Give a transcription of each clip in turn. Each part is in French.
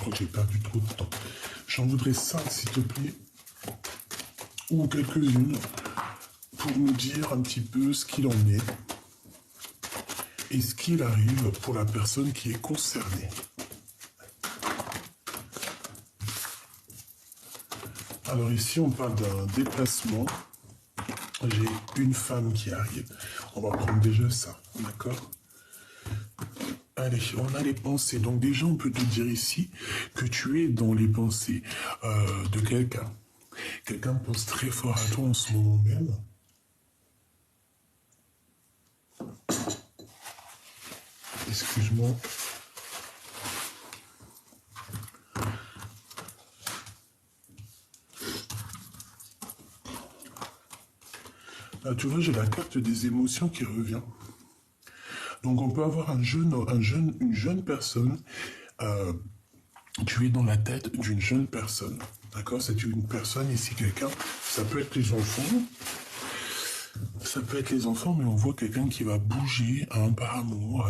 crois que j'ai perdu trop de temps. J'en voudrais 5, s'il te plaît, ou quelques-unes, pour nous dire un petit peu ce qu'il en est et ce qu'il arrive pour la personne qui est concernée. Alors ici, on parle d'un déplacement. J'ai une femme qui arrive. On va prendre déjà ça, d'accord? Allez, on a les pensées. Donc déjà, on peut te dire ici que tu es dans les pensées de quelqu'un. Quelqu'un pense très fort à toi en ce moment même. Excuse-moi. Là, tu vois, j'ai la carte des émotions qui revient. Donc, on peut avoir une jeune personne. Tu es dans la tête d'une jeune personne. D'accord? C'est une personne ici, quelqu'un. Ça peut être les enfants. Ça peut être les enfants, mais on voit quelqu'un qui va bouger apparemment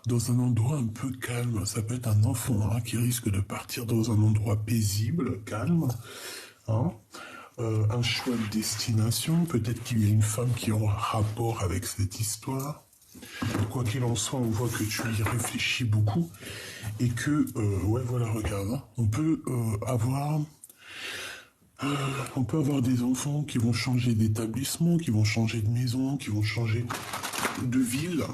dans un endroit un peu calme. Ça peut être un enfant qui risque de partir dans un endroit paisible, calme. Hein? Un choix de destination. Peut-être qu'il y a une femme qui aura rapport avec cette histoire. Quoi qu'il en soit, on voit que tu y réfléchis beaucoup et que, ouais, voilà, regarde, hein, on peut avoir des enfants qui vont changer d'établissement, qui vont changer de maison, qui vont changer de ville.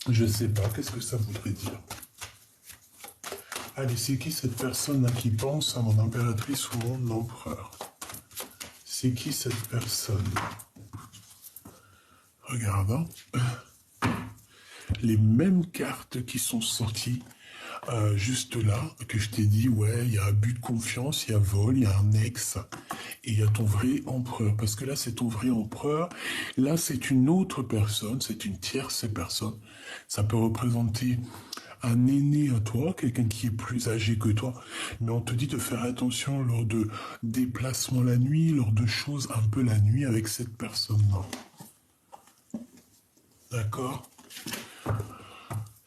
Je sais pas, qu'est-ce que ça voudrait dire? Allez, c'est qui cette personne-là qui pense à mon impératrice ou mon empereur? C'est qui cette personne? Regarde, hein. Les mêmes cartes qui sont sorties juste là, que je t'ai dit, ouais, il y a abus de confiance, il y a vol, il y a un ex, et il y a ton vrai empereur, parce que là, c'est ton vrai empereur, là, c'est une autre personne, c'est une tierce personne, ça peut représenter un aîné à toi, quelqu'un qui est plus âgé que toi, mais on te dit de faire attention lors de déplacements la nuit, lors de choses un peu la nuit avec cette personne-là. D'accord?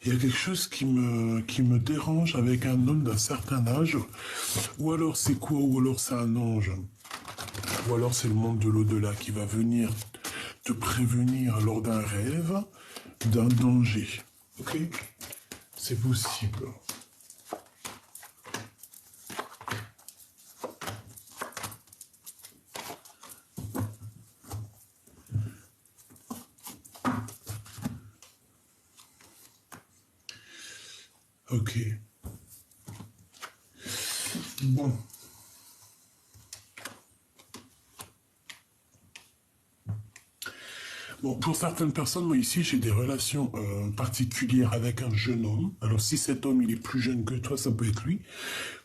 Il y a quelque chose qui me dérange avec un homme d'un certain âge. Ou alors c'est quoi? Ou alors c'est un ange. Ou alors c'est le monde de l'au-delà qui va venir te prévenir lors d'un rêve, d'un danger. Ok? C'est possible. Ok. Bon. Bon, pour certaines personnes, moi ici, j'ai des relations particulières avec un jeune homme. Alors si cet homme, il est plus jeune que toi, ça peut être lui.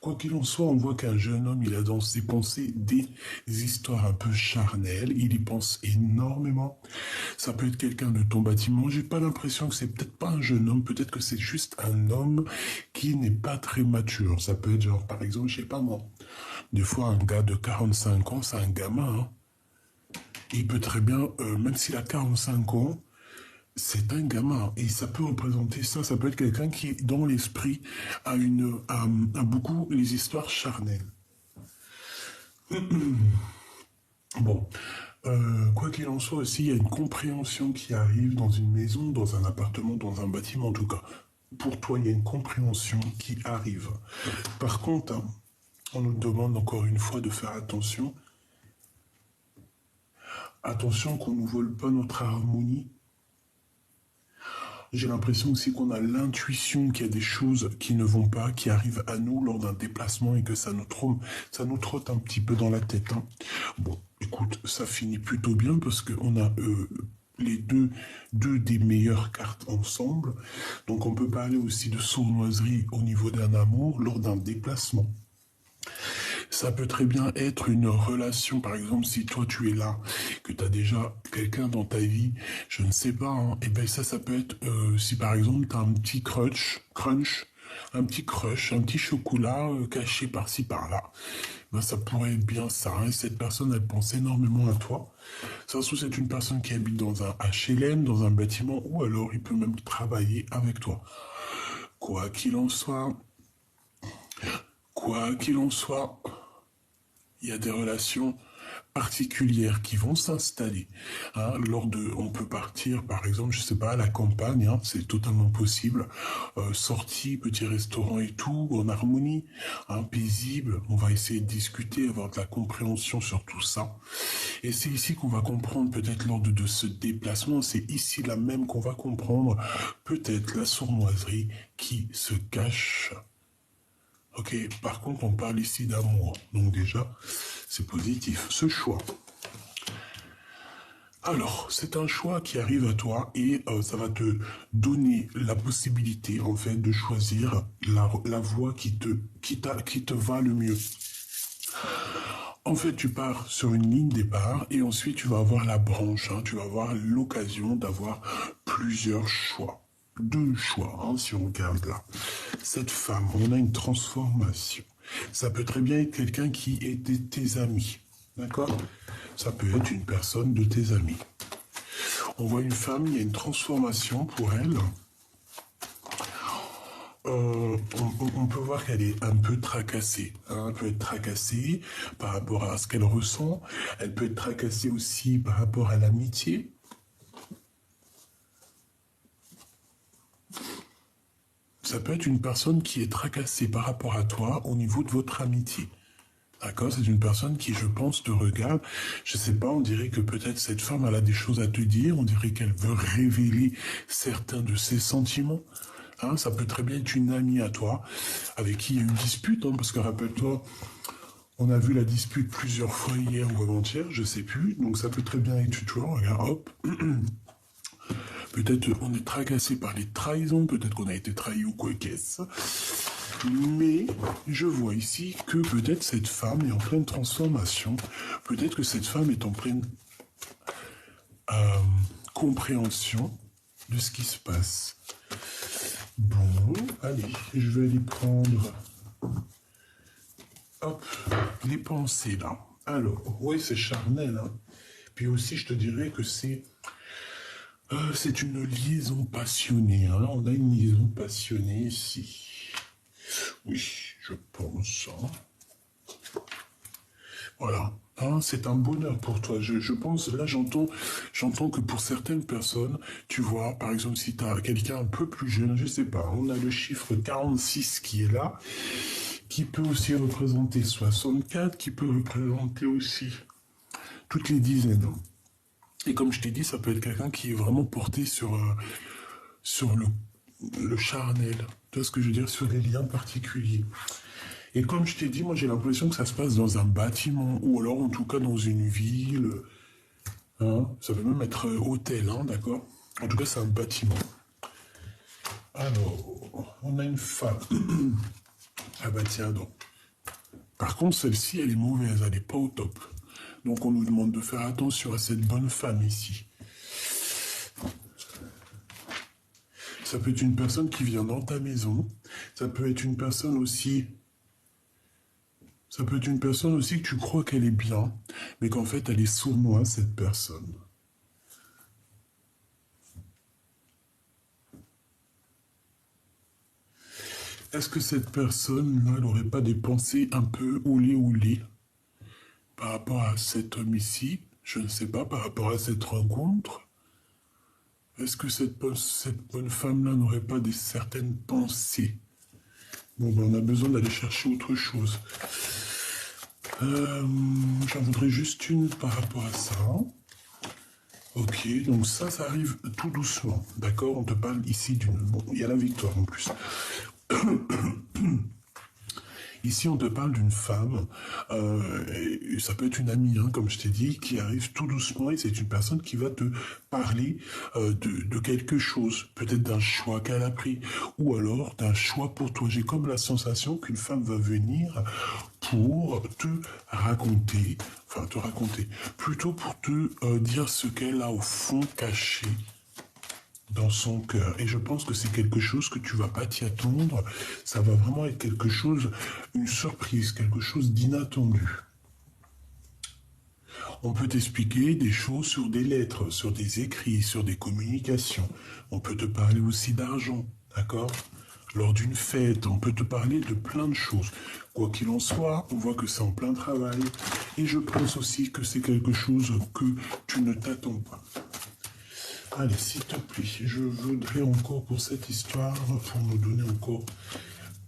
Quoi qu'il en soit, on voit qu'un jeune homme, il a dans ses pensées des histoires un peu charnelles. Il y pense énormément. Ça peut être quelqu'un de ton bâtiment. J'ai pas l'impression que c'est peut-être pas un jeune homme. Peut-être que c'est juste un homme qui n'est pas très mature. Ça peut être genre, par exemple, je sais pas moi. Des fois, un gars de 45 ans, c'est un gamin, hein. Il peut très bien, même s'il a 45 ans, c'est un gamin. Et ça peut représenter ça. Ça peut être quelqu'un qui, dans l'esprit, a beaucoup les histoires charnelles. Bon. Quoi qu'il en soit aussi, il y a une compréhension qui arrive dans une maison, dans un appartement, dans un bâtiment en tout cas. Pour toi, il y a une compréhension qui arrive. Par contre, hein, on nous demande encore une fois de faire attention. Attention qu'on ne vole pas notre harmonie. J'ai l'impression aussi qu'on a l'intuition qu'il y a des choses qui ne vont pas, qui arrivent à nous lors d'un déplacement et que ça nous trotte un petit peu dans la tête. Hein. Bon, écoute, ça finit plutôt bien parce qu'on a les deux des meilleures cartes ensemble. Donc on peut parler aussi de sournoiserie au niveau d'un amour lors d'un déplacement. Ça peut très bien être une relation, par exemple, si toi tu es là, que tu as déjà quelqu'un dans ta vie, je ne sais pas, hein, et bien ça peut être, si par exemple tu as un petit un petit crush, un petit chocolat caché par-ci par-là, ben, ça pourrait être bien ça, hein, cette personne elle pense énormément à toi. Ça se trouve c'est une personne qui habite dans un HLM, dans un bâtiment, ou alors il peut même travailler avec toi. Quoi qu'il en soit, Quoi qu'il en soit, il y a des relations particulières qui vont s'installer. Hein, on peut partir, par exemple, je sais pas, à la campagne, hein, c'est totalement possible. Sortie, petit restaurant et tout, en harmonie, hein, paisible. On va essayer de discuter, avoir de la compréhension sur tout ça. Et c'est ici qu'on va comprendre, peut-être lors de ce déplacement, c'est ici là même qu'on va comprendre peut-être la sournoiserie qui se cache. Ok, par contre, on parle ici d'amour. Donc déjà, c'est positif. Ce choix. Alors, c'est un choix qui arrive à toi et ça va te donner la possibilité, en fait, de choisir la voie qui te va le mieux. En fait, tu pars sur une ligne départ et ensuite tu vas avoir la branche. Hein, tu vas avoir l'occasion d'avoir plusieurs choix. Deux choix, hein, si on regarde là. Cette femme, on a une transformation. Ça peut très bien être quelqu'un qui est de tes amis. D'accord? Ça peut être une personne de tes amis. On voit une femme, il y a une transformation pour elle. On peut voir qu'elle est un peu tracassée. Hein, elle peut être tracassée par rapport à ce qu'elle ressent. Elle peut être tracassée aussi par rapport à l'amitié. Ça peut être une personne qui est tracassée par rapport à toi au niveau de votre amitié. D'accord? C'est une personne qui, je pense, te regarde. Je sais pas, on dirait que peut-être cette femme, elle a des choses à te dire. On dirait qu'elle veut révéler certains de ses sentiments. Hein, ça peut très bien être une amie à toi, avec qui il y a une dispute, hein, parce que rappelle-toi, on a vu la dispute plusieurs fois hier ou avant-hier, je sais plus, donc ça peut très bien être toujours, regarde, hop. Peut-être on est tracassé par les trahisons, peut-être qu'on a été trahi ou quoi qu'est-ce. Mais je vois ici que peut-être cette femme est en pleine transformation, peut-être que cette femme est en pleine compréhension de ce qui se passe. Bon, allez, je vais aller prendre hop, les pensées là. Alors, oui, c'est charnel. Hein. Puis aussi, je te dirais que c'est une liaison passionnée. Hein. On a une liaison passionnée ici. Oui, je pense. Hein. Voilà. Hein, c'est un bonheur pour toi. Je pense, là j'entends que pour certaines personnes, tu vois, par exemple si tu as quelqu'un un peu plus jeune, je sais pas, on a le chiffre 46 qui est là, qui peut aussi représenter 64, qui peut représenter aussi toutes les dizaines. Et comme je t'ai dit, ça peut être quelqu'un qui est vraiment porté sur le charnel, tu vois ce que je veux dire, sur des liens particuliers. Et comme je t'ai dit, moi j'ai l'impression que ça se passe dans un bâtiment, ou alors en tout cas dans une ville. Hein, ça peut même être hôtel, hein, d'accord? En tout cas, c'est un bâtiment. Alors, on a une femme. Ah bah tiens donc. Par contre, celle-ci, elle est mauvaise, elle n'est pas au top. Donc on nous demande de faire attention à cette bonne femme ici. Ça peut être une personne qui vient dans ta maison. Ça peut être une personne aussi... Ça peut être une personne aussi que tu crois qu'elle est bien, mais qu'en fait, elle est sournoise, cette personne. Est-ce que cette personne-là, elle n'aurait pas des pensées un peu oulé par rapport à cet homme ici? Je ne sais pas, par rapport à cette rencontre. Est-ce que cette bonne femme-là n'aurait pas certaines pensées? Bon, ben, on a besoin d'aller chercher autre chose. J'en voudrais juste une par rapport à ça. Ok, donc ça arrive tout doucement. D'accord, on te parle ici d'une... Bon, il y a la victoire en plus. Ici, on te parle d'une femme, ça peut être une amie, hein, comme je t'ai dit, qui arrive tout doucement et c'est une personne qui va te parler de quelque chose, peut-être d'un choix qu'elle a pris ou alors d'un choix pour toi. J'ai comme la sensation qu'une femme va venir pour te raconter, plutôt pour te dire ce qu'elle a au fond caché dans son cœur. Et je pense que c'est quelque chose que tu vas pas t'y attendre. Ça va vraiment être quelque chose, une surprise, quelque chose d'inattendu. On peut t'expliquer des choses sur des lettres, sur des écrits, sur des communications. On peut te parler aussi d'argent, d'accord? lors d'une fête, on peut te parler de plein de choses. Quoi qu'il en soit, on voit que c'est en plein travail. Et je pense aussi que c'est quelque chose que tu ne t'attends pas. Allez, s'il te plaît, je voudrais encore pour cette histoire, pour nous donner encore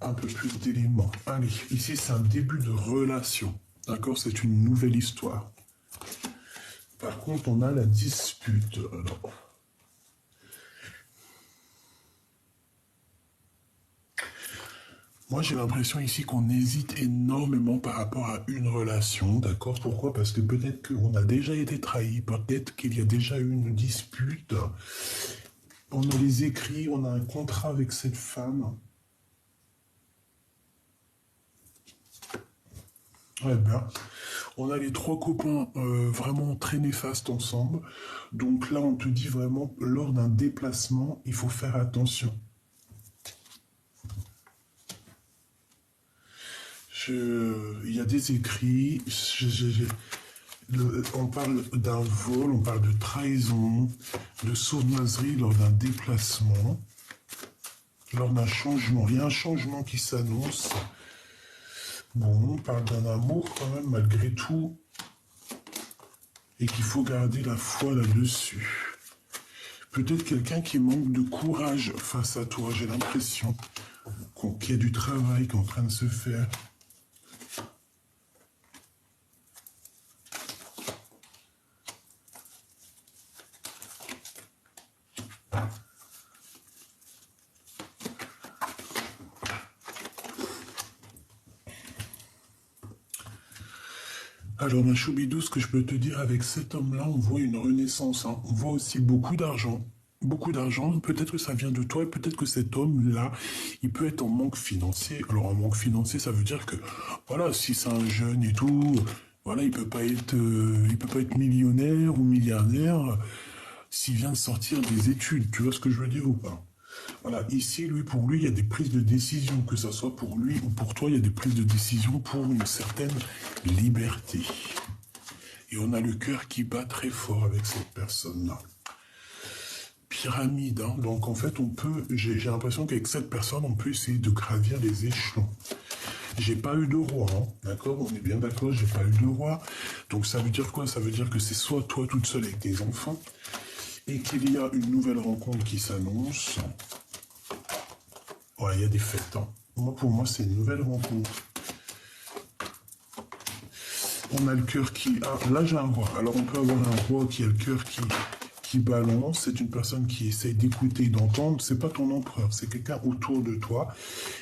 un peu plus d'éléments. Allez, ici c'est un début de relation. D'accord, c'est une nouvelle histoire. Par contre, on a la dispute. Alors, moi, j'ai l'impression ici qu'on hésite énormément par rapport à une relation, d'accord? Pourquoi? Parce que peut-être qu'on a déjà été trahi, peut-être qu'il y a déjà eu une dispute. On a les écrits, on a un contrat avec cette femme. Ouais, bien. On a les trois copains vraiment très néfastes ensemble. Donc là, on te dit vraiment, lors d'un déplacement, il faut faire attention. Il y a des écrits, on parle d'un vol, on parle de trahison, de sournoiserie lors d'un déplacement, lors d'un changement. Il y a un changement qui s'annonce. Bon, on parle d'un amour quand même, malgré tout, et qu'il faut garder la foi là-dessus. Peut-être quelqu'un qui manque de courage face à toi, j'ai l'impression qu'il y a du travail qui est en train de se faire. Alors, ma choubidou, ce que je peux te dire avec cet homme-là, on voit une renaissance. Hein. On voit aussi beaucoup d'argent. Beaucoup d'argent. Peut-être que ça vient de toi et peut-être que cet homme-là, il peut être en manque financier. Alors, en manque financier, ça veut dire que, voilà, si c'est un jeune et tout, voilà, il peut pas être millionnaire ou milliardaire s'il vient de sortir des études. Tu vois ce que je veux dire ou pas? Voilà, ici, pour lui, il y a des prises de décision, que ce soit pour lui ou pour toi, il y a des prises de décision pour une certaine liberté. Et on a le cœur qui bat très fort avec cette personne-là. Pyramide, hein. Donc en fait, j'ai l'impression qu'avec cette personne, on peut essayer de gravir les échelons. J'ai pas eu de roi, hein. D'accord? On est bien d'accord, j'ai pas eu de roi. Donc ça veut dire quoi? Ça veut dire que c'est soit toi toute seule avec tes enfants, et qu'il y a une nouvelle rencontre qui s'annonce. Ouais, il y a des fêtes. Hein. Pour moi, c'est une nouvelle rencontre. On a le cœur qui... Ah, là, j'ai un roi. Alors, on peut avoir un roi qui a le cœur qui balance. C'est une personne qui essaie d'écouter et d'entendre. C'est pas ton empereur, c'est quelqu'un autour de toi.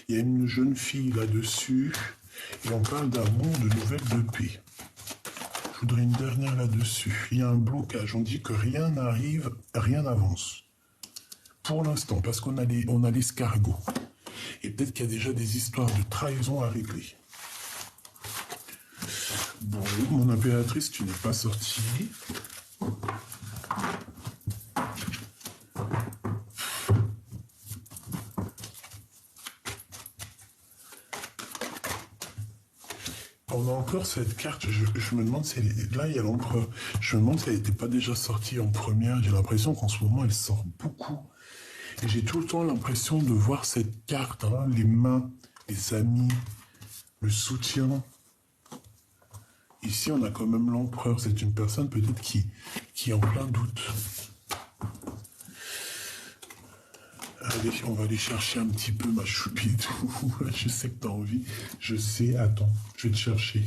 Il y a une jeune fille là-dessus. Et on parle d'amour, de nouvelles de paix. Je voudrais une dernière là-dessus. Il y a un blocage. On dit que rien n'arrive, rien n'avance. Pour l'instant, parce qu'on a l'escargot. Et peut-être qu'il y a déjà des histoires de trahison à régler. Bon, mon impératrice, tu n'es pas sortie. On a encore cette carte, je me demande si là il y a l'empereur. Je me demande si elle n'était pas déjà sortie en première. J'ai l'impression qu'en ce moment elle sort beaucoup. Et j'ai tout le temps l'impression de voir cette carte, hein, les mains, les amis, le soutien. Ici, on a quand même l'empereur. C'est une personne peut-être qui est en plein doute. Allez, on va aller chercher un petit peu ma choupidou. Je sais que t'as envie. Je sais, attends, je vais te chercher.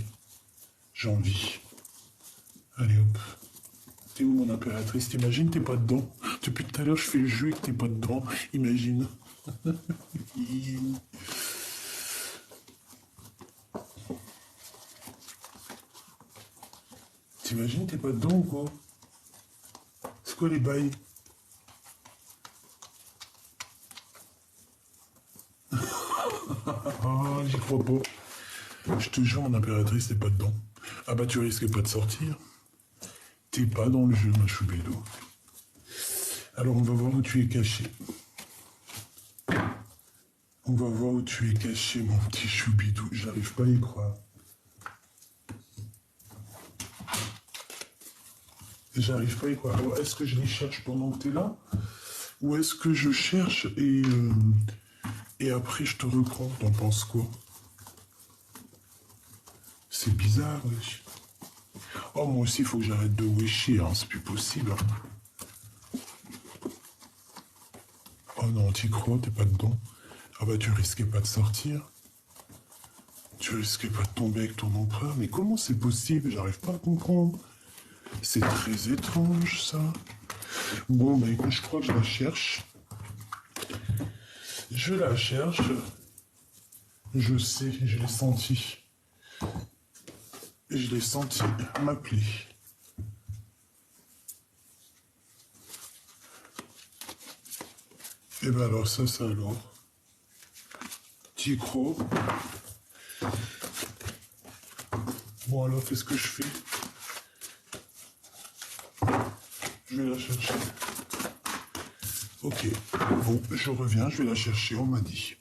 J'ai envie. Allez hop. T'es où mon impératrice? T'imagines, t'es pas dedans. Depuis tout à l'heure, je fais le jeu et que t'es pas dedans. Imagine. T'imagines, t'es pas dedans ou quoi? C'est quoi les bails? Ah, j'y crois pas. Je te jure, mon impératrice, t'es pas dedans. Ah bah tu risques pas de sortir. T'es pas dans le jeu, ma choubédo. Alors on va voir où tu es caché. On va voir où tu es caché, mon petit choubidou. J'arrive pas à y croire. J'arrive pas à y croire. Alors est-ce que je les cherche pendant que t'es là? Ou est-ce que je cherche et après je te reprends. T'en penses quoi? C'est bizarre, wesh. Oh, moi aussi, il faut que j'arrête de wecher, hein. C'est plus possible. Oh non, t'y crois, t'es pas dedans. Ah bah, tu risquais pas de sortir. Tu risquais pas de tomber avec ton empereur. Mais comment c'est possible? J'arrive pas à comprendre. C'est très étrange, ça. Bon, bah écoute, je crois que je la cherche. Je la cherche. Je sais, je l'ai senti. Je l'ai senti m'appeler. Et ben alors, ça alors. T'y crois? Bon alors, qu'est-ce que je fais? Je vais la chercher. Ok. Bon, je reviens, je vais la chercher, on m'a dit.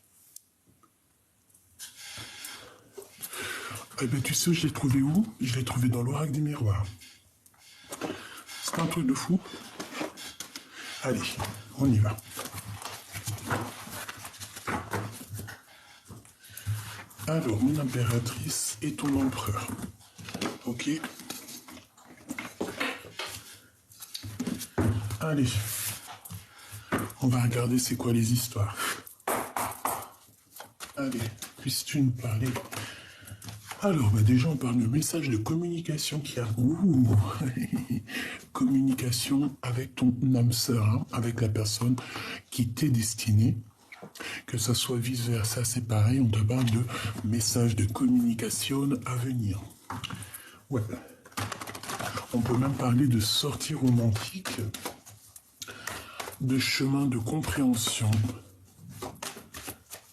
Eh ben tu sais, je l'ai trouvé où? Je l'ai trouvé dans l'oracle des miroirs. C'est un truc de fou. Allez, on y va. Alors, mon impératrice et ton empereur. Ok. Allez. On va regarder c'est quoi les histoires. Allez, puisses-tu nous parler? Alors, bah déjà, on parle de message de communication qui a... Ouh. Communication avec ton âme sœur, hein, avec la personne qui t'est destinée. Que ça soit vice-versa, c'est pareil, on te parle de message de communication à venir. Ouais. On peut même parler de sortie romantique, de chemin de compréhension,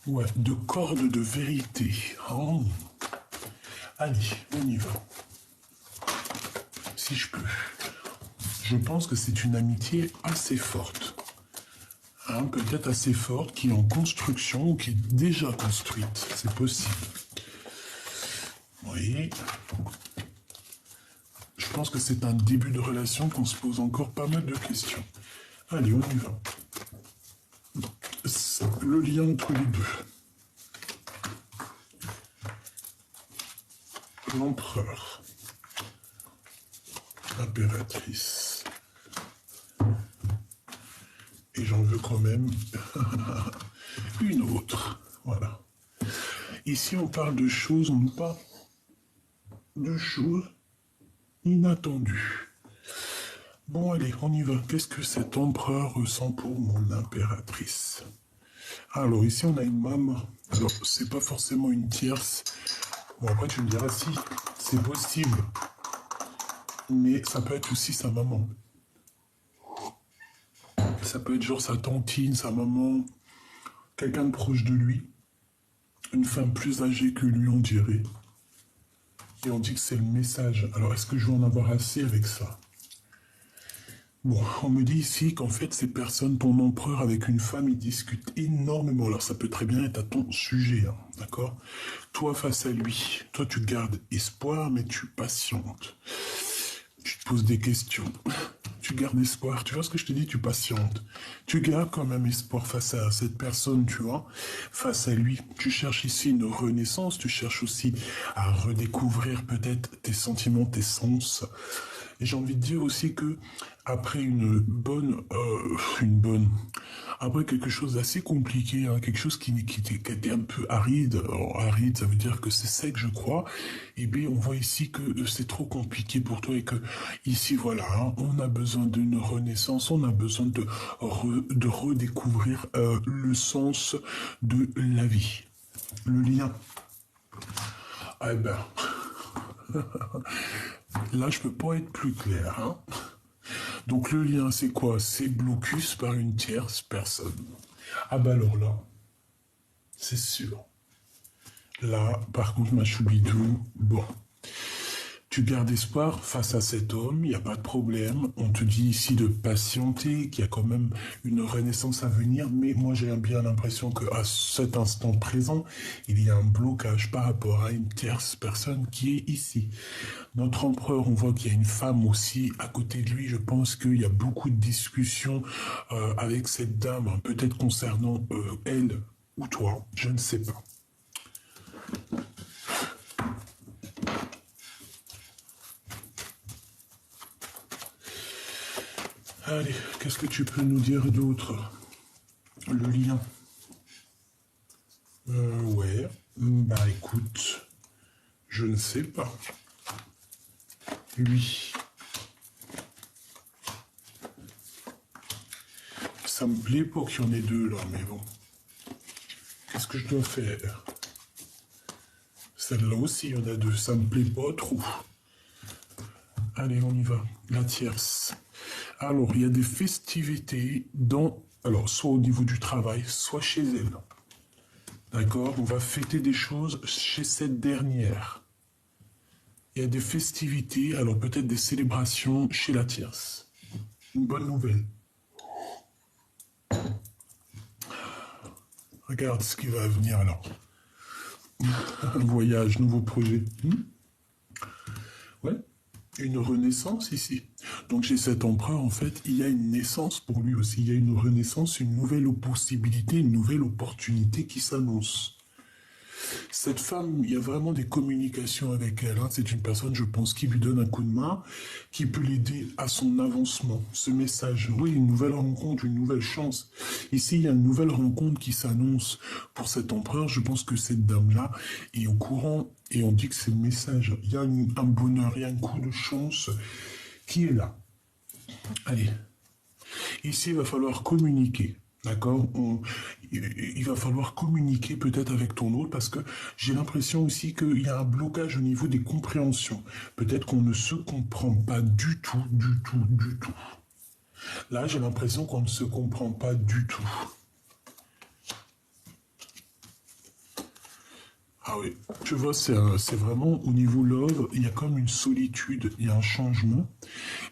ouais, de corde de vérité. Oh. Allez, on y va. Si je peux. Je pense que c'est une amitié assez forte. Hein, peut-être assez forte, qui est en construction ou qui est déjà construite. C'est possible. Oui. Je pense que c'est un début de relation qu'on se pose encore pas mal de questions. Allez, on y va. Le lien entre les deux. L'empereur. L'impératrice. Et j'en veux quand même une autre. Voilà. Ici, on parle de choses, on nous parle de choses inattendues. Bon, allez, on y va. Qu'est-ce que cet empereur ressent pour mon impératrice? Alors, ici, on a une maman. Alors, c'est pas forcément une tierce. Bon, après, tu me diras si, c'est possible. Mais ça peut être aussi sa maman. Ça peut être genre sa tantine, sa maman, quelqu'un de proche de lui. Une femme plus âgée que lui, on dirait. Et on dit que c'est le message. Alors, est-ce que je vais en avoir assez avec ça? Bon, on me dit ici qu'en fait, ces personnes, ton empereur avec une femme, ils discutent énormément. Alors, ça peut très bien être à ton sujet, hein, d'accord? Toi, face à lui, toi, tu gardes espoir, mais tu patientes. Tu te poses des questions. Tu gardes espoir. Tu vois ce que je te dis? Tu patientes. Tu gardes quand même espoir face à cette personne, tu vois, face à lui. Tu cherches ici une renaissance. Tu cherches aussi à redécouvrir peut-être tes sentiments, tes sens. Et j'ai envie de dire aussi que après après quelque chose d'assez compliqué, hein, quelque chose qui était un peu aride. Alors, aride, ça veut dire que c'est sec, je crois. Et bien, on voit ici que c'est trop compliqué pour toi et que ici, voilà, hein, on a besoin d'une renaissance, on a besoin de redécouvrir le sens de la vie, le lien. Eh ben. Là, je peux pas être plus clair. Hein. Donc le lien, c'est quoi? C'est blocus par une tierce personne. Ah bah alors là, c'est sûr. Là, par contre, ma choubidou, bon. Tu gardes espoir face à cet homme, il n'y a pas de problème. On te dit ici de patienter, qu'il y a quand même une renaissance à venir, mais moi j'ai bien l'impression qu'à cet instant présent, il y a un blocage par rapport à une tierce personne qui est ici. Notre empereur, on voit qu'il y a une femme aussi à côté de lui. Je pense qu'il y a beaucoup de discussions avec cette dame, hein, peut-être concernant elle, ou toi, je ne sais pas. Allez, qu'est-ce que tu peux nous dire d'autre? Le lien. Ouais, bah écoute, je ne sais pas. Lui. Ça me plaît pour qu'il y en ait deux là, mais bon. Qu'est-ce que je dois faire? Celle-là aussi, il y en a deux. Ça me plaît pas trop. Allez, on y va. La tierce. Alors, il y a des festivités dans... Alors, soit au niveau du travail, soit chez elle. D'accord? On va fêter des choses chez cette dernière. Il y a des festivités, alors peut-être des célébrations chez la tierce. Une bonne nouvelle. Regarde ce qui va venir alors. Un voyage, nouveau projet. Ouais, une renaissance ici. Donc chez cet empereur, en fait, il y a une naissance pour lui aussi. Il y a une renaissance, une nouvelle possibilité, une nouvelle opportunité qui s'annonce. Cette femme, il y a vraiment des communications avec elle. Hein. C'est une personne, je pense, qui lui donne un coup de main, qui peut l'aider à son avancement. Ce message, oui, une nouvelle rencontre, une nouvelle chance. Ici, il y a une nouvelle rencontre qui s'annonce pour cet empereur. Je pense que cette dame-là est au courant et on dit que c'est le message. Il y a un bonheur, il y a un coup de chance qui est là. Allez. Ici, il va falloir communiquer. D'accord? Il va falloir communiquer peut-être avec ton autre parce que j'ai l'impression aussi qu'il y a un blocage au niveau des compréhensions. Peut-être qu'on ne se comprend pas du tout, du tout, du tout. Là, j'ai l'impression qu'on ne se comprend pas du tout. Ah oui, tu vois, c'est vraiment au niveau love, il y a comme une solitude, il y a un changement,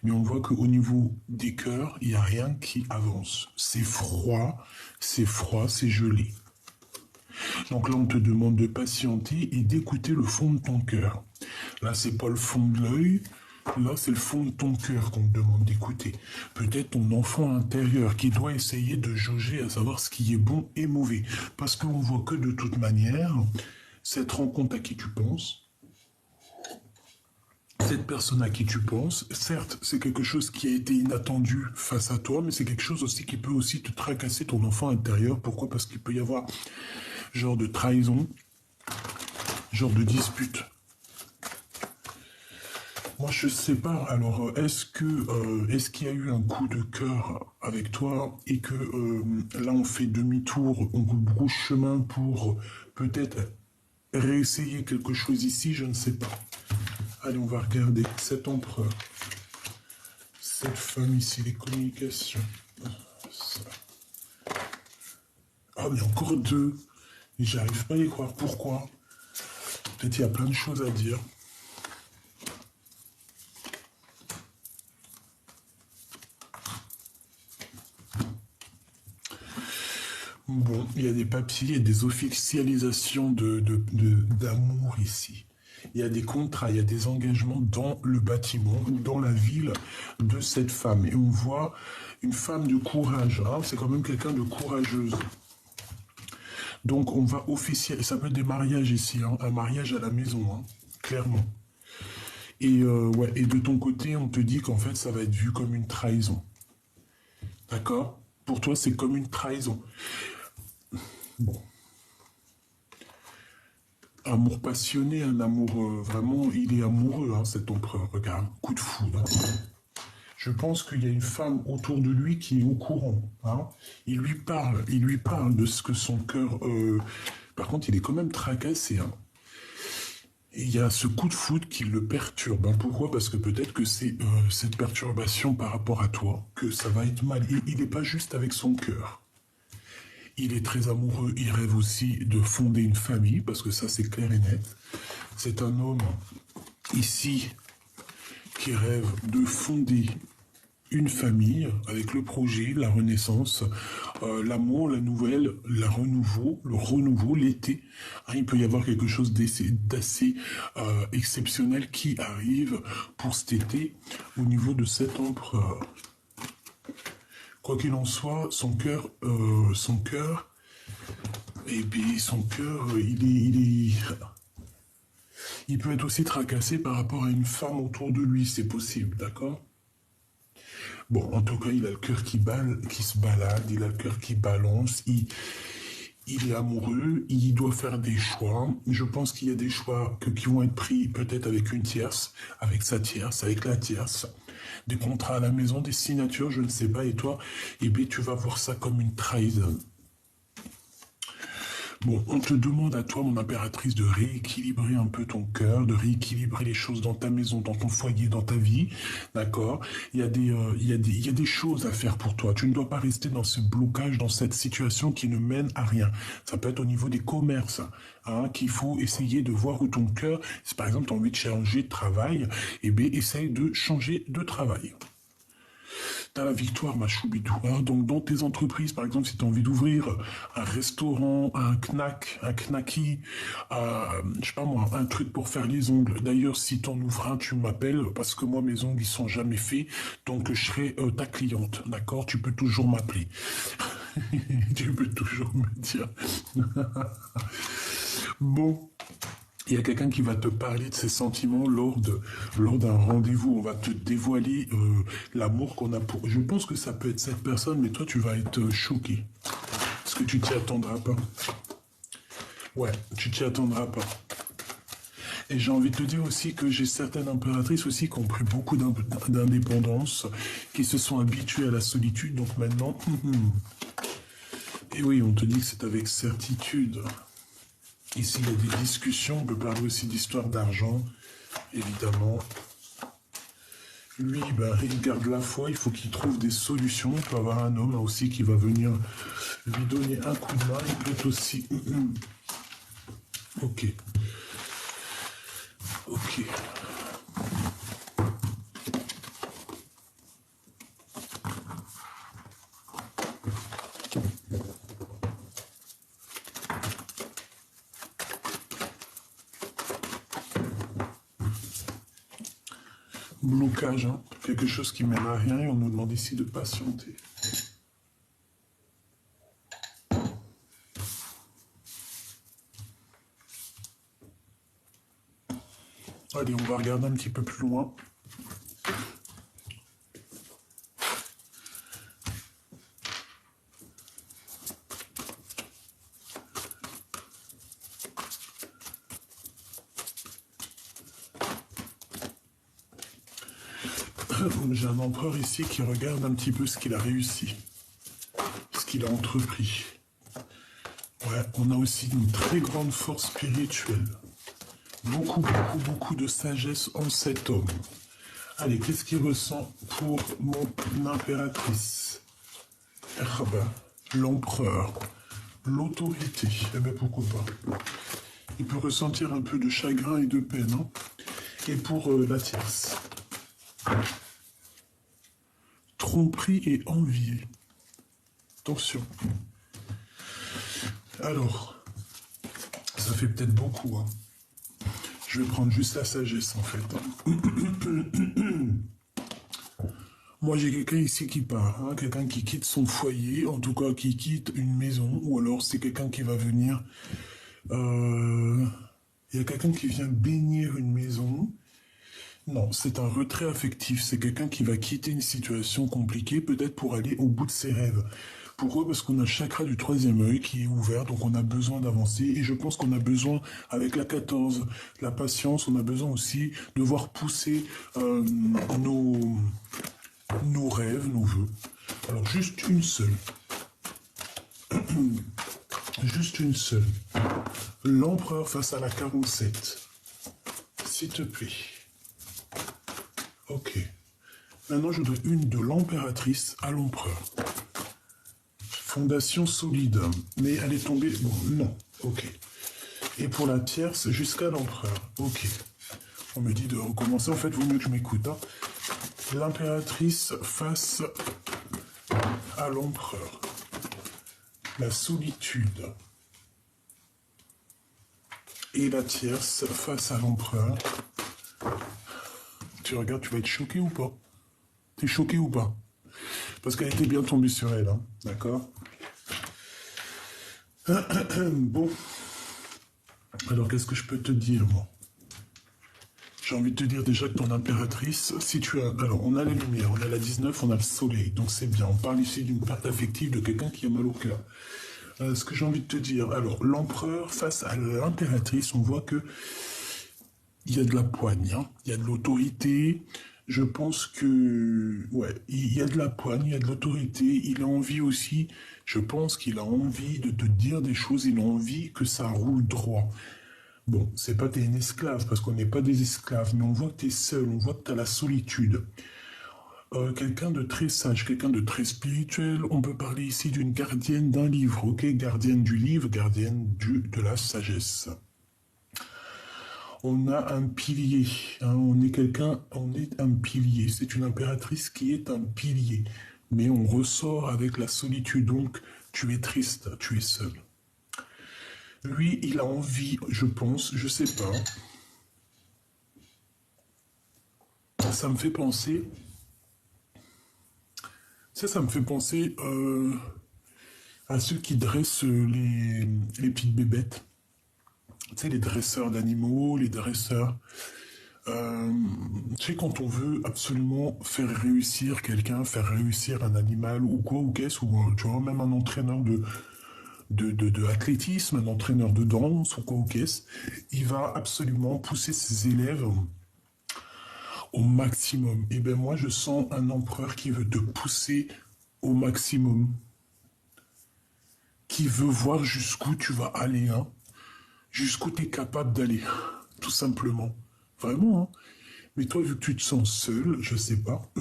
mais on voit qu'au niveau des cœurs, il n'y a rien qui avance. C'est froid, c'est gelé. Donc là, on te demande de patienter et d'écouter le fond de ton cœur. Là, c'est pas le fond de l'œil, là, c'est le fond de ton cœur qu'on te demande d'écouter. Peut-être ton enfant intérieur qui doit essayer de jauger à savoir ce qui est bon et mauvais. Parce qu'on voit que de toute manière, cette rencontre à qui tu penses, cette personne à qui tu penses, certes, c'est quelque chose qui a été inattendu face à toi, mais c'est quelque chose aussi qui peut aussi te tracasser ton enfant intérieur. Pourquoi? Parce qu'il peut y avoir genre de trahison, genre de dispute. Moi, je sais pas. Alors, est-ce qu'il y a eu un coup de cœur avec toi et que là, on fait demi-tour, on rebrousse chemin pour peut-être réessayer quelque chose ici, je ne sais pas. Allez, on va regarder cet empereur. Cette femme ici, les communications. Ça. Ah, mais encore deux. Et j'arrive pas à y croire. Pourquoi? Peut-être il y a plein de choses à dire. Bon, il y a des papiers, il y a des officialisations d'amour ici. Il y a des contrats, il y a des engagements dans le bâtiment, dans la ville de cette femme. Et on voit une femme de courage. Hein, c'est quand même quelqu'un de courageuse. Donc on va officialiser, ça peut être des mariages ici, hein, un mariage à la maison, hein, clairement. Et, ouais, et de ton côté, on te dit qu'en fait, ça va être vu comme une trahison. D'accord? Pour toi, c'est comme une trahison. Bon. Amour passionné, un amour vraiment, il est amoureux, hein, cet empereur. Regarde, coup de foudre. Je pense qu'il y a une femme autour de lui qui est au courant. Hein. Il lui parle de ce que son cœur... Par contre, il est quand même tracassé. Hein. Et il y a ce coup de foudre qui le perturbe. Hein. Pourquoi? Parce que peut-être que c'est cette perturbation par rapport à toi, que ça va être mal. Il n'est pas juste avec son cœur. Il est très amoureux, il rêve aussi de fonder une famille, parce que ça c'est clair et net. C'est un homme ici qui rêve de fonder une famille avec le projet, la renaissance, l'amour, la nouvelle, le renouveau, l'été. Hein, il peut y avoir quelque chose d'assez exceptionnel qui arrive pour cet été au niveau de cet empereur. Quoi qu'il en soit, son cœur Et puis son cœur, il peut être aussi tracassé par rapport à une femme autour de lui, c'est possible, d'accord? Bon, en tout cas, il a le cœur qui se balade, il a le cœur qui balance, il est amoureux, il doit faire des choix. Je pense qu'il y a des choix qui vont être pris peut-être avec une tierce, avec sa tierce, avec la tierce. Des contrats à la maison, des signatures, je ne sais pas. Et toi, eh bien, tu vas voir ça comme une trahison. Bon, on te demande à toi, mon impératrice, de rééquilibrer un peu ton cœur, de rééquilibrer les choses dans ta maison, dans ton foyer, dans ta vie, d'accord? Il y a des choses à faire pour toi. Tu ne dois pas rester dans ce blocage, dans cette situation qui ne mène à rien. Ça peut être au niveau des commerces, hein, qu'il faut essayer de voir où ton cœur, si par exemple tu as envie de changer de travail, eh bien, essaye de changer de travail. T'as la victoire, ma choubidou. Hein. Donc, dans tes entreprises, par exemple, si tu as envie d'ouvrir un restaurant, un knack, un knacky, je sais pas moi, un truc pour faire les ongles. D'ailleurs, si t'en ouvres un, tu m'appelles, parce que moi, mes ongles, ils sont jamais faits. Donc, je serai ta cliente, d'accord? Tu peux toujours m'appeler. Tu peux toujours me dire. Bon. Il y a quelqu'un qui va te parler de ses sentiments lors d'un rendez-vous. On va te dévoiler l'amour qu'on a pour... Je pense que ça peut être cette personne, mais toi, tu vas être choqué. Parce que tu t'y attendras pas. Ouais, tu t'y attendras pas. Et j'ai envie de te dire aussi que j'ai certaines impératrices aussi qui ont pris beaucoup d'indépendance, qui se sont habituées à la solitude. Donc maintenant... Et oui, on te dit que c'est avec certitude. Ici, il y a des discussions, on peut parler aussi d'histoire d'argent, évidemment. Lui, ben, il garde la foi, il faut qu'il trouve des solutions. Il peut avoir un homme aussi qui va venir lui donner un coup de main. Il peut aussi... Ok. Ok. Blocage, hein. Quelque chose qui mène à rien et on nous demande ici de patienter. Allez, on va regarder un petit peu plus loin. J'ai un empereur ici qui regarde un petit peu ce qu'il a réussi, ce qu'il a entrepris. Ouais, on a aussi une très grande force spirituelle. Beaucoup, beaucoup, beaucoup de sagesse en cet homme. Allez, qu'est-ce qu'il ressent pour mon impératrice? L'empereur, l'autorité. Eh bien, pourquoi pas? Il peut ressentir un peu de chagrin et de peine. Hein. Et pour la tierce. Tromperie et envié. Attention. Alors, ça fait peut-être beaucoup. Hein. Je vais prendre juste la sagesse, en fait. Moi, j'ai quelqu'un ici qui part. Hein, quelqu'un qui quitte son foyer, en tout cas qui quitte une maison. Ou alors, c'est quelqu'un qui va venir... Il y a quelqu'un qui vient bénir une maison. Non, c'est un retrait affectif. C'est quelqu'un qui va quitter une situation compliquée, peut-être pour aller au bout de ses rêves. Pourquoi? Parce qu'on a le chakra du troisième œil qui est ouvert, donc on a besoin d'avancer. Et je pense qu'on a besoin, avec la 14, la patience, on a besoin aussi de voir pousser nos rêves, nos vœux. Alors, juste une seule. Juste une seule. L'empereur face à la 47. S'il te plaît. Ok. Maintenant, je voudrais une de l'impératrice à l'empereur. Fondation solide. Mais elle est tombée... Bon, non. Ok. Et pour la tierce, jusqu'à l'empereur. Ok. On me dit de recommencer. En fait, vaut mieux que je m'écoute. Hein. L'impératrice face à l'empereur. La solitude. Et la tierce face à l'empereur. Tu regardes, tu vas être choqué ou pas? T'es choqué ou pas? Parce qu'elle était bien tombée sur elle, hein, d'accord? Bon, alors qu'est-ce que je peux te dire, moi? J'ai envie de te dire déjà que ton impératrice, si tu as... Alors, on a les lumières, on a la 19, on a le soleil, donc c'est bien. On parle ici d'une perte affective de quelqu'un qui a mal au cœur. Ce que j'ai envie de te dire, alors, l'empereur face à l'impératrice, on voit que il y a de la poigne, hein, il y a de l'autorité. Je pense que, ouais, il y a de la poigne, il y a de l'autorité. Il a envie aussi, je pense qu'il a envie de te dire des choses, il a envie que ça roule droit. Bon, c'est pas que t'es une esclave, parce qu'on n'est pas des esclaves, mais on voit que t'es seul, on voit que t'as la solitude. Quelqu'un de très sage, quelqu'un de très spirituel, on peut parler ici d'une gardienne d'un livre, ok? Gardienne du livre, gardienne de la sagesse. On a un pilier, hein, on est quelqu'un, on est un pilier. C'est une impératrice qui est un pilier. Mais on ressort avec la solitude, donc tu es triste, tu es seul. Lui, il a envie, je pense, je sais pas. Ça me fait penser. Ça me fait penser à ceux qui dressent les petites bébêtes. Tu sais, les dresseurs d'animaux, les dresseurs. Tu sais, quand on veut absolument faire réussir quelqu'un, faire réussir un animal ou quoi, ou qu'est-ce, ou tu vois, même un entraîneur de athlétisme, un entraîneur de danse ou quoi, ou qu'est-ce, il va absolument pousser ses élèves au maximum. Et bien moi, je sens un empereur qui veut te pousser au maximum, qui veut voir jusqu'où tu vas aller, hein, jusqu'où tu es capable d'aller, tout simplement. Vraiment, hein. Mais toi, vu que tu te sens seul, je sais pas.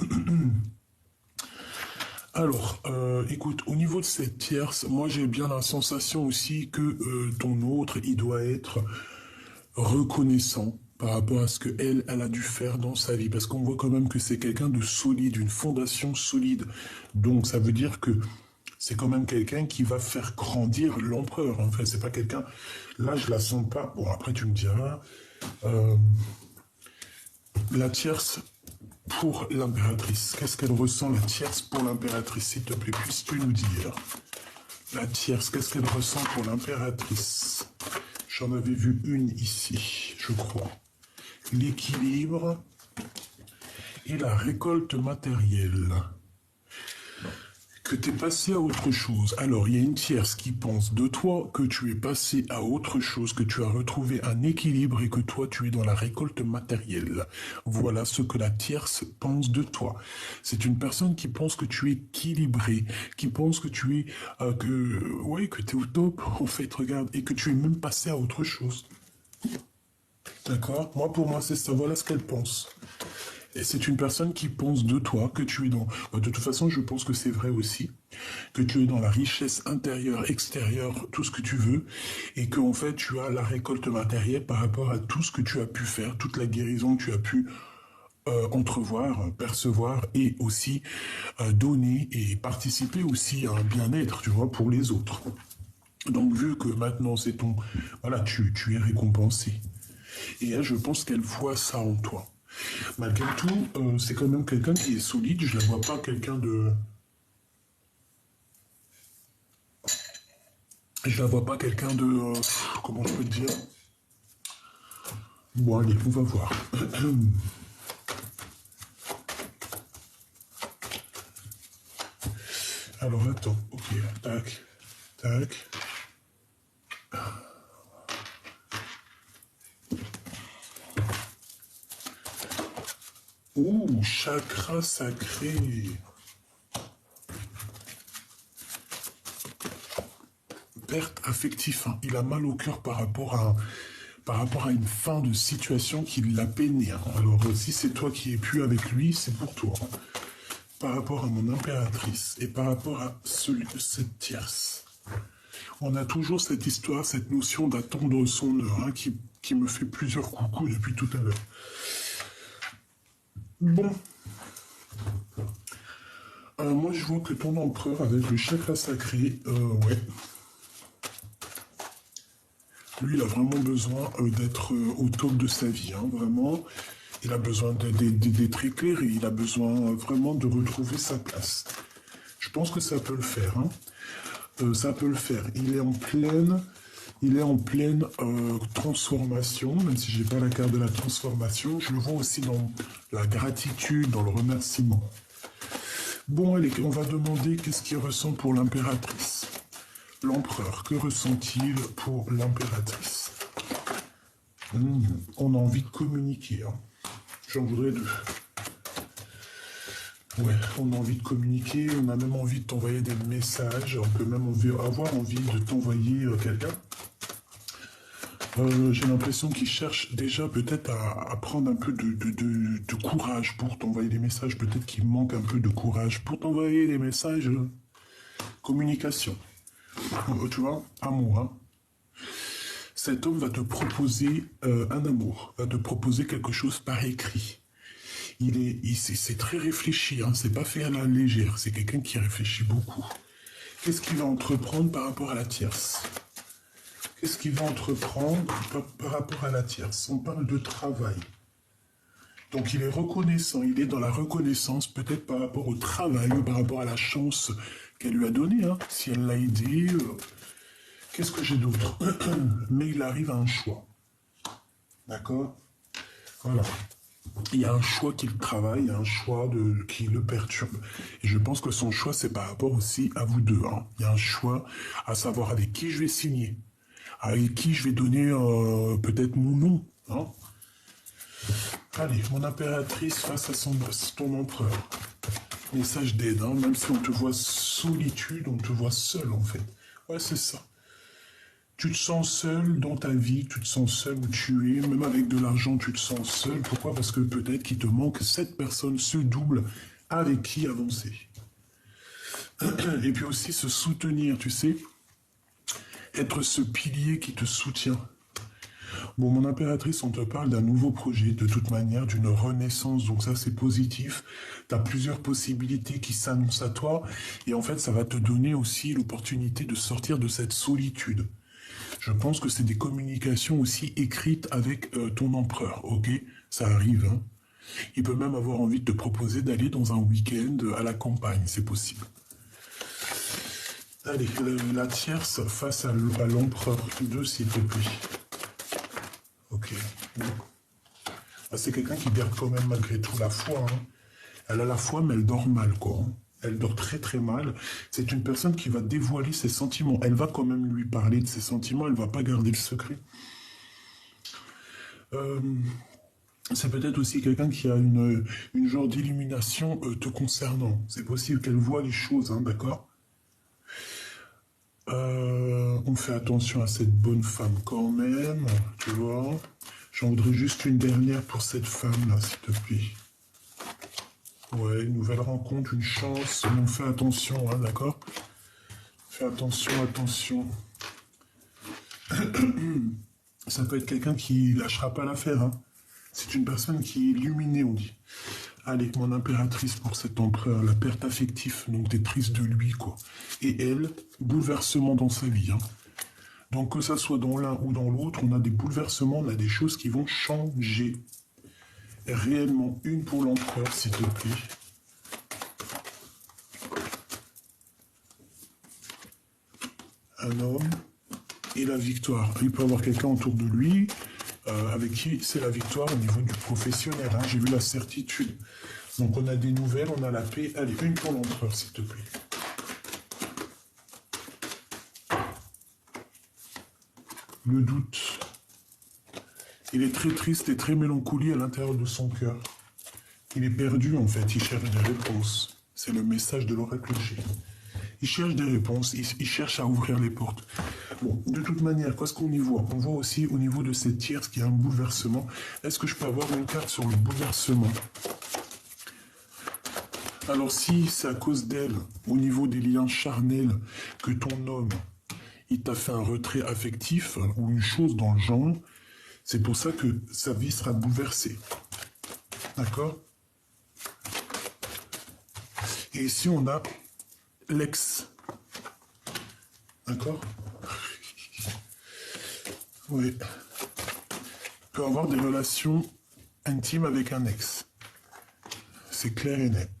Alors, écoute, au niveau de cette tierce, moi j'ai bien la sensation aussi que ton autre, il doit être reconnaissant par rapport à ce que elle a dû faire dans sa vie. Parce qu'on voit quand même que c'est quelqu'un de solide, une fondation solide. Donc ça veut dire que c'est quand même quelqu'un qui va faire grandir l'empereur. Enfin, c'est pas quelqu'un... Là, je la sens pas... Bon, après, tu me diras... La tierce pour l'impératrice. Qu'est-ce qu'elle ressent, la tierce pour l'impératrice? S'il te plaît, puisses-tu nous dire? La tierce, qu'est-ce qu'elle ressent pour l'impératrice? J'en avais vu une ici, je crois. L'équilibre et la récolte matérielle. Que tu es passé à autre chose. Alors, il y a une tierce qui pense de toi que tu es passé à autre chose, que tu as retrouvé un équilibre et que toi, tu es dans la récolte matérielle. Voilà ce que la tierce pense de toi. C'est une personne qui pense que tu es équilibré, qui pense que tu es, que tu es au top, en fait, regarde, et que tu es même passé à autre chose. D'accord? Moi, pour moi, c'est ça. Voilà ce qu'elle pense. Et c'est une personne qui pense de toi, que tu es dans... De toute façon, je pense que c'est vrai aussi, que tu es dans la richesse intérieure, extérieure, tout ce que tu veux, et qu'en fait, tu as la récolte matérielle par rapport à tout ce que tu as pu faire, toute la guérison que tu as pu entrevoir, percevoir, et aussi donner et participer aussi à un bien-être, tu vois, pour les autres. Donc, vu que maintenant, c'est ton... Voilà, tu es récompensé. Et elle, je pense qu'elle voit ça en toi. Malgré tout, c'est quand même quelqu'un qui est solide. Je la vois pas quelqu'un de... Je la vois pas quelqu'un de... comment je peux te dire? Bon, allez, on va voir. Alors, attends. Ok, tac, tac. Ouh, chakra sacré. Perte affective. Hein. Il a mal au cœur par rapport à une fin de situation qui l'a peiné. Hein. Alors, si c'est toi qui es plus avec lui, c'est pour toi. Hein. Par rapport à mon impératrice et par rapport à cette tierce. On a toujours cette histoire, cette notion d'attendre son heure, hein, qui me fait plusieurs coucous depuis tout à l'heure. Bon. Moi, je vois que ton empereur, avec le chakra sacré, ouais. Lui, il a vraiment besoin d'être au top de sa vie, hein, vraiment. Il a besoin d'être éclairé, il a besoin vraiment de retrouver sa place. Je pense que ça peut le faire. Hein. ça peut le faire. Il est en pleine transformation, même si j'ai pas la carte de la transformation. Je le vois aussi dans la gratitude, dans le remerciement. Bon, allez, on va demander qu'est-ce qu'il ressent pour l'impératrice. L'empereur, que ressent-il pour l'impératrice? On a envie de communiquer. Hein. J'en voudrais deux. Ouais, on a envie de communiquer, on a même envie de t'envoyer des messages, on peut même avoir envie de t'envoyer quelqu'un. J'ai l'impression qu'il cherche déjà peut-être à prendre un peu de courage pour t'envoyer des messages. Peut-être qu'il manque un peu de courage pour t'envoyer des messages. Communication. Tu vois, amour. Hein. Cet homme va te proposer un amour, va te proposer quelque chose par écrit. C'est très réfléchi, hein, c'est pas fait à la légère, c'est quelqu'un qui réfléchit beaucoup. Qu'est-ce qu'il va entreprendre par rapport à la tierce? Qu'est-ce qu'il va entreprendre par rapport à la tierce? On parle de travail. Donc il est reconnaissant, il est dans la reconnaissance, peut-être par rapport au travail, ou par rapport à la chance qu'elle lui a donnée, hein, si elle l'a aidé. Qu'est-ce que j'ai d'autre? Mais il arrive à un choix. D'accord? Voilà. Il y a un choix qu'il travaille, il y a un choix qui le perturbe. Et je pense que son choix, c'est par rapport aussi à vous deux. Hein. Il y a un choix à savoir avec qui je vais signer, avec qui je vais donner peut-être mon nom. Hein. Allez, mon impératrice face à ton empereur. Message d'aide, hein. Même si on te voit solitude, on te voit seul en fait. Ouais, c'est ça. Tu te sens seul dans ta vie, tu te sens seul où tu es, même avec de l'argent, tu te sens seul. Pourquoi? Parce que peut-être qu'il te manque cette personne, ce double, avec qui avancer. Et puis aussi se soutenir, tu sais, être ce pilier qui te soutient. Bon, mon impératrice, on te parle d'un nouveau projet, de toute manière, d'une renaissance, donc ça c'est positif. Tu as plusieurs possibilités qui s'annoncent à toi, et en fait ça va te donner aussi l'opportunité de sortir de cette solitude. Je pense que c'est des communications aussi écrites avec ton empereur, ok? Ça arrive, hein? Il peut même avoir envie de te proposer d'aller dans un week-end à la campagne, c'est possible. Allez, la tierce face à l'empereur 2, s'il te plaît. Ok. Ah, c'est quelqu'un qui garde quand même malgré tout la foi, hein. Elle a la foi, mais elle dort mal, quoi. Hein. Elle dort très très mal. C'est une personne qui va dévoiler ses sentiments. Elle va quand même lui parler de ses sentiments, elle ne va pas garder le secret. C'est peut-être aussi quelqu'un qui a une genre d'illumination te concernant. C'est possible qu'elle voit les choses, hein, d'accord? On fait attention à cette bonne femme quand même, tu vois. J'en voudrais juste une dernière pour cette femme-là, s'il te plaît. Ouais, une nouvelle rencontre, une chance. On fait attention, hein, d'accord? Fais attention, attention. Ça peut être quelqu'un qui lâchera pas l'affaire, hein. C'est une personne qui est illuminée, on dit. Allez, mon impératrice pour cet empereur, la perte affective, donc t'es triste de lui, quoi. Et elle, bouleversement dans sa vie, hein. Donc que ça soit dans l'un ou dans l'autre, on a des bouleversements, on a des choses qui vont changer. Réellement, une pour l'empereur, s'il te plaît. Un homme et la victoire. Il peut avoir quelqu'un autour de lui avec qui c'est la victoire au niveau du professionnel. Hein. J'ai vu la certitude. Donc on a des nouvelles, on a la paix. Allez, une pour l'empereur, s'il te plaît. Le doute. Il est très triste et très mélancolique à l'intérieur de son cœur. Il est perdu, en fait. Il cherche des réponses. C'est le message de l'oracle G. Il cherche des réponses. Il cherche à ouvrir les portes. Bon, de toute manière, qu'est-ce qu'on y voit? On voit aussi au niveau de cette tierce qu'il y a un bouleversement. Est-ce que je peux avoir une carte sur le bouleversement? Alors, si c'est à cause d'elle, au niveau des liens charnels, que ton homme, il t'a fait un retrait affectif, ou une chose dans le genre, c'est pour ça que sa vie sera bouleversée. D'accord? Et ici, on a l'ex. D'accord? Oui. Peut avoir des relations intimes avec un ex. C'est clair et net.